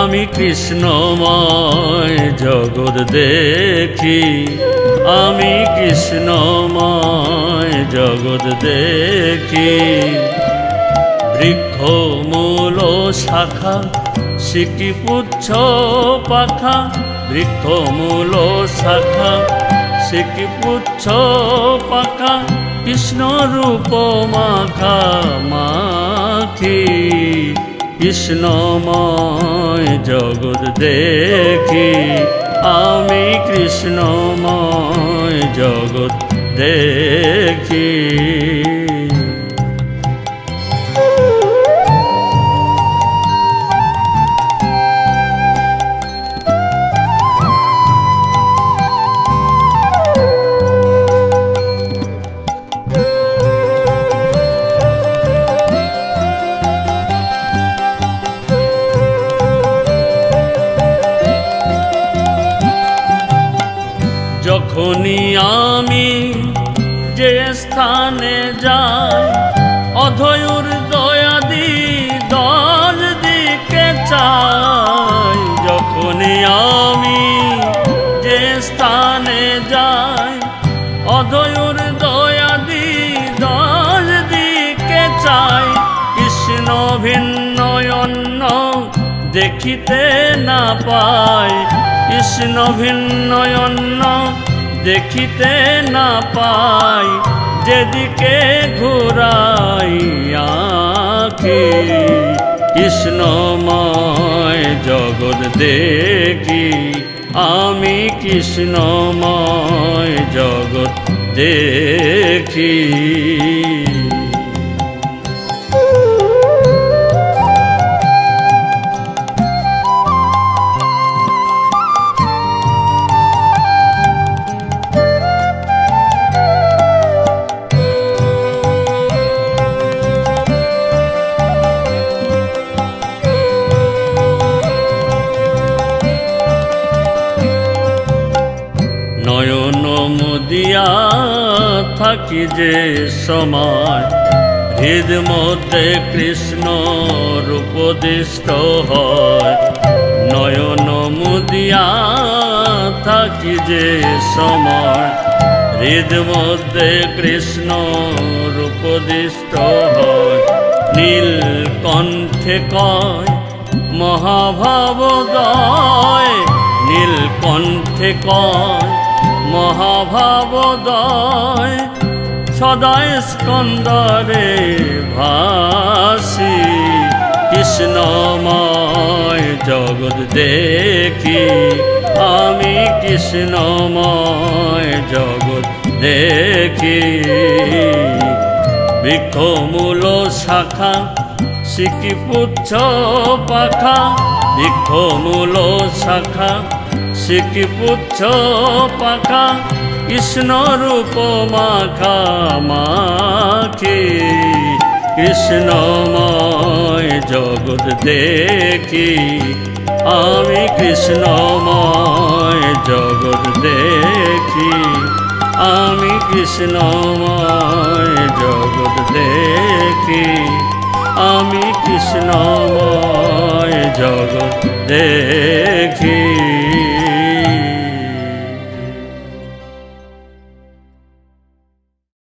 আমি কৃষ্ণময় জগৎ দেখি, আমি কৃষ্ণময় জগৎ দেখি। বৃক্ষ মূল শাখা শিকি পুচ্ছ পাখা, বৃক্ষ মূল শাখা শিকি পুচ্ছ পাখা, কৃষ্ণ রূপ মাখা মাখি। কৃষ্ণময় জগৎ দেখি, আমি কৃষ্ণময় জগৎ দেখি। যখনই আমি যে স্থানে যাই, অধৈর দয়াদি দল দিকে চাই। যখনই আমি যে স্থানে যাই, অধৈর দয়াদি দল দিকে চাই। কৃষ্ণ ভিন্ন অন্য দেখিতে না পাই, কৃষ্ণ ভিন্ন অন্য দেখিতে না পাই। যেদিকে ঘুরাই আঁখি, কৃষ্ণময় জগৎ দেখি, আমি কৃষ্ণময় জগৎ দেখি। নয়ন মুদিয়া থাকি যে সময়, হৃদ মধ্যে কৃষ্ণ রূপদিষ্ট হয়। নয়ন মুদিয়া থাকি যে সময়, হৃদ মধ্যে কৃষ্ণ রূপদিষ্ট হয়। নীলকণ্ঠে কয় মহাভাবদয়, নীলকণ্ঠে কয় মহাভাবদয়। সদায় স্কন্দরে ভাসি, কৃষ্ণময় জগৎ দেখি, আমি কৃষ্ণময় জগৎ দেখি। বৃক্ষ মূল শাখা শিকি পুচ্ছ পাখা, বৃক্ষ মূল শাখা শিকি পুচ্ছ পাখা, কৃষ্ণ রূপ মাখা মাখি। কৃষ্ণময় জগৎ দেখি, আমি কৃষ্ণময় জগৎ দেখি, আমি কৃষ্ণময় জগৎ দেখি, আমি কৃষ্ণময় জগৎ দেখি।